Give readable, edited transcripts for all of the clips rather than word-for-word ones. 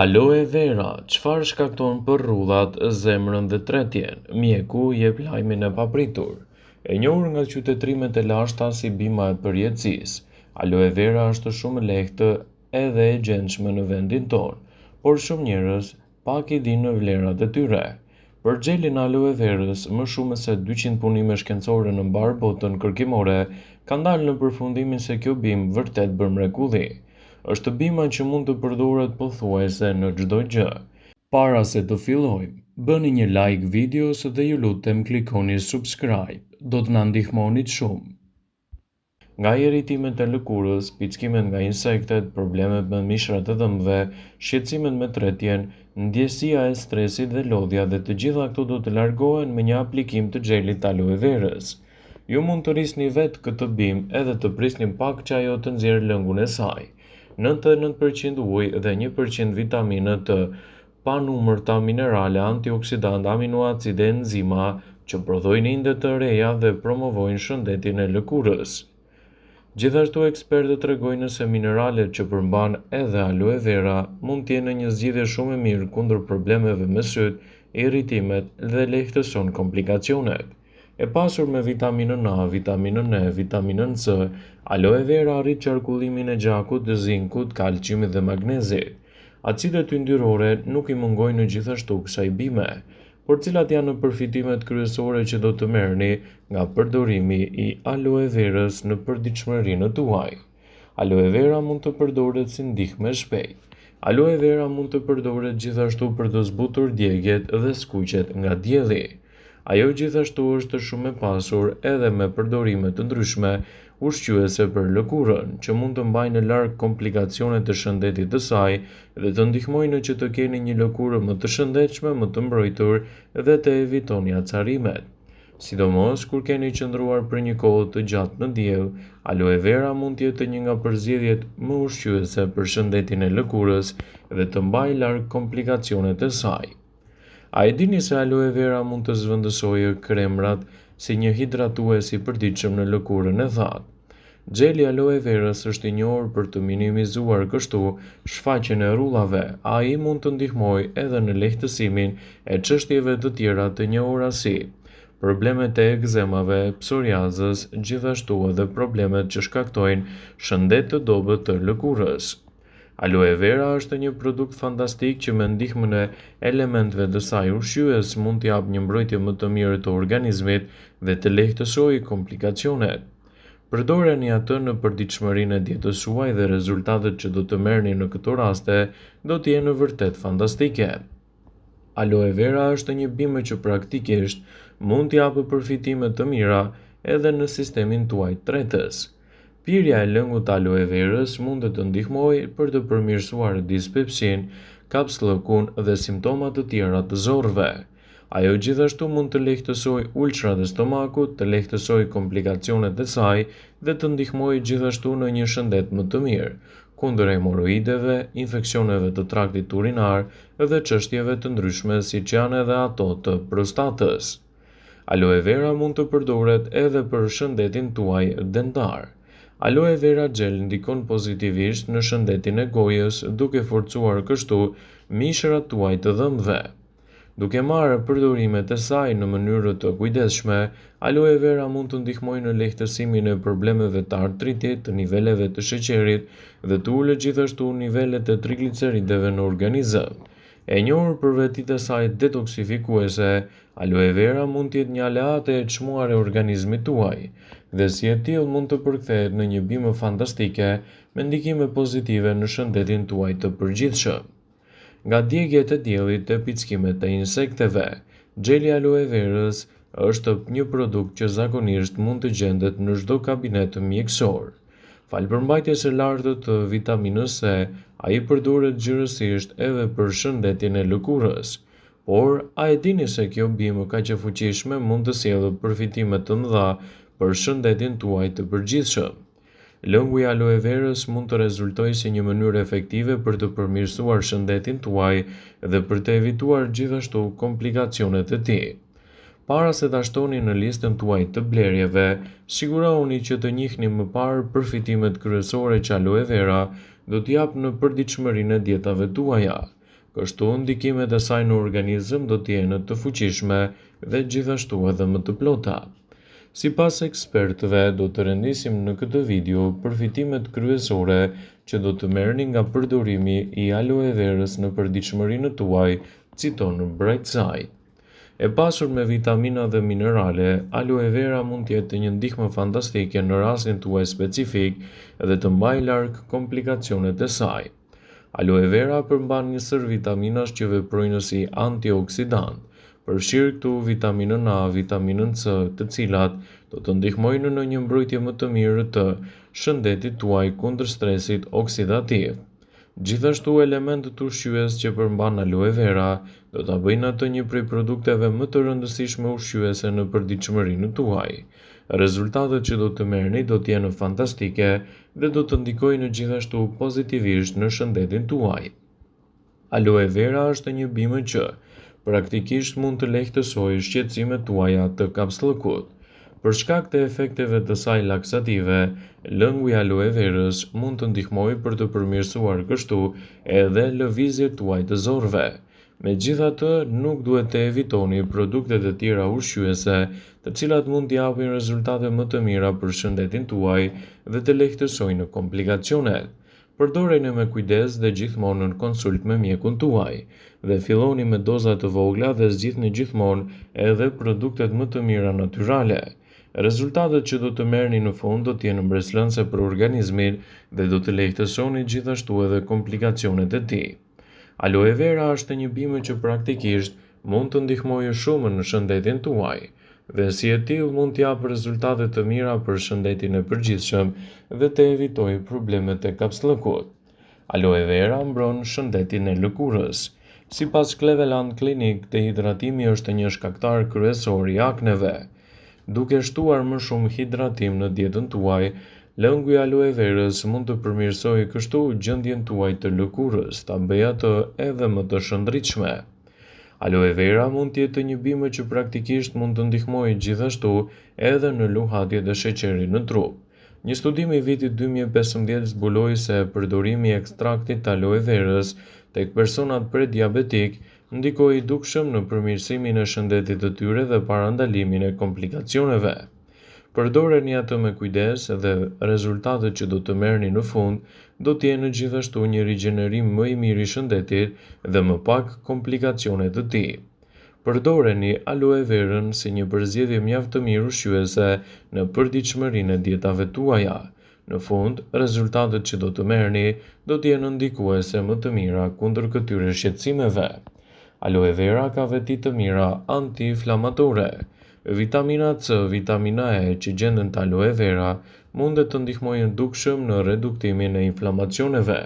Aloe vera, çfarë shkakton për rrudhat, zemrën dhe tretjen? Mjeku jep lajmin e papritur. E njohur nga qytetrimet e lashta si bima e përjetësisë, aloe vera është shumë e lehtë edhe e gjendshme në vendin tonë, por shumë njerëz pak I dinë në vlerat e tyre. Për xhelin aloe verës, më shumë se 200 punime shkencore në mbar botën kërkimore kanë dalë në përfundimin se kjo bimë vërtet bën mrekulli. Është bima që mund të përdoret pothuajse në çdo gjë. Para se të fillojmë, bëni një like videos dhe ju lutem klikoni subscribe, do të na ndihmonit shumë. Nga irritimet e lëkurës, pickimet nga insektet, problemet me mishrat e dhëmbëve, shqetësimet me tretjen, ndjesia e stresit dhe lodhja dhe të gjitha këto do të largohen me një aplikim të xhelit aloe verës. Ju mund të rrisni vetë këtë bimë edhe të prisni pak që ajo të nxjerrë lëngun e saj. 99% ujë dhe 1% vitamine të panumërta minerale, antioksidantë, aminoacide, enzima që prodhojnë inde të reja dhe promovojnë shëndetin e lëkurës. Gjithashtu ekspertët tregojnë se mineralet që përmban edhe aloe vera mund të jenë një zgjidhje shumë e mirë kundër problemeve me syt, irritimet dhe lehtëson komplikacionet. E pasur me vitaminën A, vitaminën E, vitaminën C, aloe vera arrit qarkullimin e gjakut, zinkut, kalciumit dhe magnezit. Acidet yndyrore nuk I mungojnë gjithashtu kësaj bime, por cilat janë përfitimet kryesore që do të merrni nga përdorimi I aloe verës në përditshmërinë tuaj. Aloe vera mund të përdoret si ndihmë e shpejtë. Aloe vera mund të përdoret gjithashtu për të zbutur djegjet dhe skuqet nga dielli. Ajo gjithashtu është shumë e pasur edhe me përdorime të ndryshme ushqyese për lëkurën, që mund të mbajnë larg komplikacionet të shëndetit të saj dhe të ndihmojnë që të keni një lëkurë më të shëndetshme, më të mbrojtur dhe të evitoni acarimet. Sidomos kur keni qëndruar për një kohë të gjatë në diell, aloe vera mund të jetë një nga përzgjedhjet më ushqyese për shëndetin e lëkurës dhe të mbajë larg komplikacionet e saj. A e dini se aloe vera mund të zhvendësojë kremrat si një hidratues I përditshëm në lëkurën e thatë? Xheli aloe verës është I njohur për të minimizuar kështu shfaqjen e rrullave. Ai mund të ndihmojë edhe në lehtësimin e çështjeve të tjera të njohura si problemet e ekzemave, psoriazës, gjithashtu edhe problemet që shkaktojnë shëndet të dobët të lëkurës. Aloe vera është një produkt fantastik që me ndihmën e elementeve të saj ushqyes mund të japë një mbrojtje më të mirë të organizmit dhe të lehtësojë komplikacionet. Përdoreni atë në përditshmërinë e dietës suaj dhe rezultatet që do të merrni në këto raste do të jenë vërtet fantastike. Aloe vera është një bimë që praktikisht mund të japë përfitime të mira edhe në sistemin tuaj tretës. Pirja e lëngut të aloe verës mund të ndihmojë për të përmirësuar dispepsin, kapsllëkun dhe simptomat të tjera të zorrve. Ajo gjithashtu mund të lehtësojë ulçrat e stomakut, të lehtësojë komplikacionet e saj dhe të ndihmojë gjithashtu në një shëndet më të mirë, kundër hemoroideve, infeksioneve të traktit urinar dhe çështjeve të ndryshme siç janë edhe ato të prostatës. Aloe vera mund të përdoret edhe për shëndetin tuaj dentar. Aloe vera gel ndikon pozitivisht në shëndetin e gojës duke forcuar kështu mishrat tuaj të dhëmbëve. Duke marrë përdorimet e saj në mënyrë të kujdesshme, aloe vera mund të ndihmojë në lehtësimin e problemeve të artritit, të niveleve të sheqerit dhe të ulë gjithashtu nivelet e trigliceridëve në organizëm. E njohur për vetitë e saj detoksifikuese, aloe vera mund të jetë një aleate e çmuar e organizmit tuaj dhe si e tillë mund të përkthehet në një bimë fantastike me ndikime pozitive në shëndetin tuaj të përgjithshëm. Nga djegjet e diellit e pickimet e insekteve, xheli aloe verës është një produkt që zakonisht mund të gjendet në çdo kabinet mjekësor. Falë përmbajtjes së lartë të vitaminës C, ai përdoret gjithësisht edhe për shëndetin e lëkurës. Por, a e dini se kjo bimë kaq e fuqishme mund të sjellë përfitime të mëdha për shëndetin tuaj të përgjithshëm? Lëngu I aloe verës mund të rezultojë si një mënyrë efektive për të përmirësuar shëndetin tuaj dhe për të evituar gjithashtu komplikacionet e tij. Para se ta shtoni në listën tuaj të blerjeve, sigurohuni që të njihni më parë përfitimet kryesore që aloe vera do t'i japë në përditshmërinë e dietave tuaja. kështu ndikimet e saj në organizëm do të jenë të fuqishme dhe gjithashtu edhe më të plota. Sipas ekspertëve, do të rendisim në këtë video përfitimet kryesore që do të merrni nga përdorimi i aloe verës në përditshmërinë tuaj, citon Brightside. E pasur me vitamina dhe minerale, aloe vera mund të jetë një ndihmë fantastike në rastin tuaj specifik dhe të mbajë larg komplikacionet e saj. Aloe vera përmban një sër vitaminash që veprojnë si antioksidant, përfshirë këtu vitaminën A, vitaminën C, të cilat do të ndihmojnë në një mbrojtje më të mirë të shëndetit tuaj kundër stresit oksidativ. Gjithashtu elementët ushqyes që përmban aloe vera do ta bëjnë atë një prej produkteve më të rëndësishme ushqyese në përditshmërinë tuaj. Rezultatet që do të merrni do të jenë fantastike dhe do të ndikojnë gjithashtu pozitivisht në shëndetin tuaj. Aloe vera është një bimë që praktikisht mund të lehtësojë shqetësimet tuaja të kapslëkut. Për shkak të efekteve të saj laksative, lëngu i aloe verës mund të ndihmojë për të përmirësuar kështu edhe lëvizjet tuaj të zorëve. Megjithatë, nuk duhet të evitoni produktet e tjera ushqyese, të cilat mund të japin rezultate më të mira për shëndetin tuaj dhe të lehtësojnë komplikacionet. Përdoreni me kujdes dhe gjithmonë në konsult me mjekun tuaj, dhe filloni me doza të vogla dhe zgjidhni gjithmonë edhe produktet më të mira natyrale. Rezultatet që do të merrni në fund do të jenë mbreslënse për organizmin dhe do të lehtësoni gjithashtu edhe komplikacionet e tij. Aloe vera është një bimë që praktikisht mund të ndihmojë shumë në shëndetin tuaj dhe si e tillë mund të japë rezultate të mira për shëndetin e përgjithshëm dhe të evitojë problemet e kapslëkut. Aloe vera mbron shëndetin e lëkurës. Sipas Cleveland Clinic, dehidratimi është një shkaktar kryesor i akneve. Duke shtuar më shumë hidratim në dietën tuaj, lëngu i aloe verës mund të përmirësojë kështu gjendjen tuaj të lëkurës, ta bëjë atë edhe më të shëndritshme. Aloe vera mund të jetë një bimë që praktikisht mund të ndihmojë gjithashtu edhe në luhatjet e sheqerit në trup. Një studim i vitit 2015 zbuloi se përdorimi i ekstraktit të aloe verës tek personat prediabetik ndikoi dukshëm në përmirësimin e shëndetit të tyre dhe parandalimin e komplikacioneve. Përdoreni atë me kujdes dhe rezultatet që do të merrni në fund do të jenë gjithashtu një rigjenerim më i mirë i shëndetit dhe më pak komplikacione të tij. Përdoreni aloe verën si një përzgjedhje mjaft të mirë ushqyese në përditshmërinë e dietave tuaja. Në fund, rezultatet që do të merrni do të jenë ndikuese më të mira kundër këtyre shqetësimeve. Aloe vera ka veti të mira anti-inflamatore. Vitamina C, vitamina E që gjenden te aloe vera mund të ndihmojnë dukshëm në reduktimin e inflamacioneve.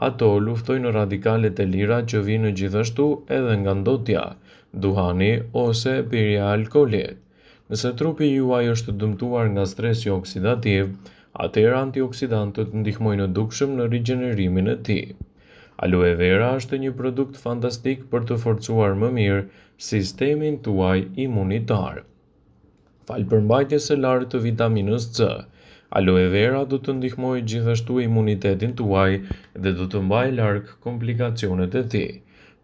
Ato luftojnë radikalet e lira që vijnë gjithashtu edhe nga ndotja, duhani ose pirja e alkoolit. Nëse trupi juaj është dëmtuar nga stresi oksidativ, atëherë antioksidantët ndihmojnë dukshëm në rigjenerimin e tij. Aloe vera është një produkt fantastik për të forcuar më mirë sistemin tuaj imunitar. Fal përmbajtjes së lartë të vitaminës C, aloe vera do të ndihmojë gjithashtu imunitetin tuaj dhe do të mbajë larg komplikacionet e tij.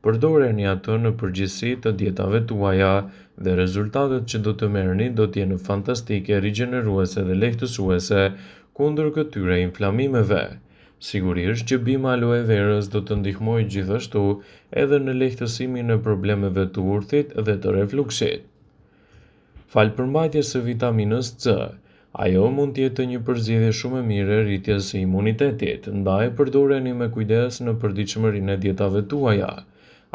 Përdoreni atë në përgjithësi të dietave tuaja dhe rezultatet që do të merrni do të jenë fantastike, rigjeneruese dhe lehtësuese kundër këtyre inflamimeve. Sigurisht që bima aloe verës do të ndihmojë gjithashtu edhe në lehtësimin e problemeve të urthit dhe të refluksit. Fal përmbajtjes së vitaminës C, ajo mund të jetë një përzgjedhje shumë e mirë e rritjes së imunitetit, ndaj përdoreni me kujdes në përditshmërinë e dietave tuaja.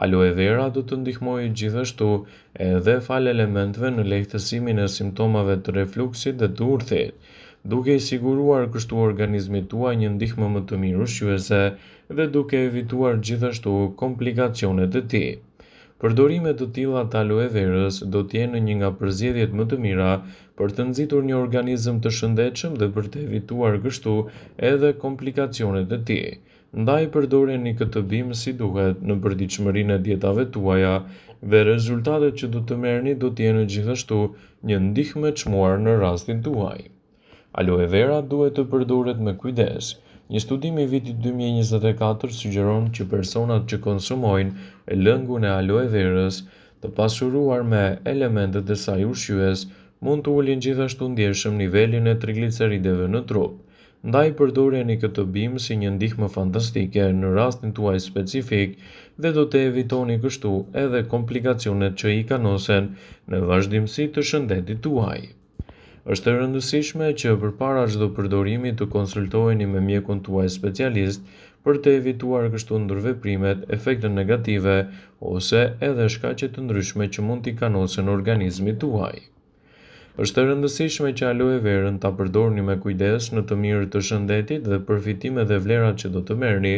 Aloe vera do të ndihmojë gjithashtu edhe fal elementeve në lehtësimin e simptomave të refluksit dhe të urthit, duke i siguruar kështu organizmit tuaj një ndihmë më të mirë ushqyese dhe duke evituar gjithashtu komplikacionet e tij. Përdorimet të tilla të aloe verës do të jenë një nga përzgjedhjet më të mira për të nxitur një organizëm të shëndetshëm dhe për të evituar kështu edhe komplikacionet e tij. Ndaj përdoreni këtë bimë si duhet në përditshmërinë e dietave tuaja dhe rezultatet që do të merrni do të jenë gjithashtu një ndihmë e çmuar në rastin tuaj. Aloe vera duhet të përdoret me kujdes. Një studim i vitit 2024 sugjeron që personat që konsumojnë lëngun e aloe verës të pasuruar me elementet e saj ushqyes mund të ulin gjithashtu ndjeshëm nivelin e triglicerideve në trup. Ndaj përdorjeni këtë bimë si një ndihmë fantastike në rastin tuaj specifik dhe do të evitoni kështu edhe komplikacionet që i kanosen në vazhdimsi të shëndetit tuaj. Është e rëndësishme që përpara çdo përdorimi të konsultoheni me mjekun tuaj specialist për të evituar kështu ndërveprimet, efekte negative ose edhe shkaqe të ndryshme që mund t'i kanosen organizmit tuaj. Është e rëndësishme që aloe verën ta përdorni me kujdes në të mirë të shëndetit dhe përfitimet dhe vlerat që do të merrni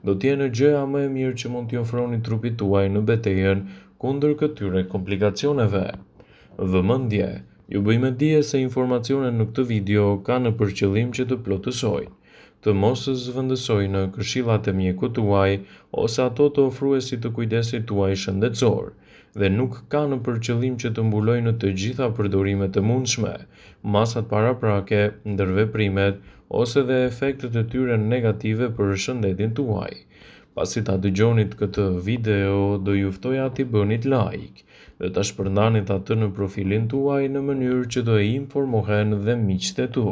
do të jenë gjëja më e mirë që mund t'i ofroni trupit tuaj në betejën kundër këtyre komplikacioneve. Vëmendje, ju bëjmë dije se informacionet në këtë video kanë për qëllim që të plotësojnë, të mos zëvendësojnë këshillat e mjekut tuaj ose ato të ofruesit të kujdesit tuaj shëndetësor dhe nuk kanë për qëllim që të mbulojnë të gjitha përdorimet e mundshme, masat paraprake, ndërveprimet ose dhe efektet e tyre negative për shëndetin tuaj. Pasi ta dëgjonit këtë video, do ju ftoja t'i bënit like dhe ta shpërndanit atë në profilin tuaj në mënyrë që të informohen dhe miqtë e tu.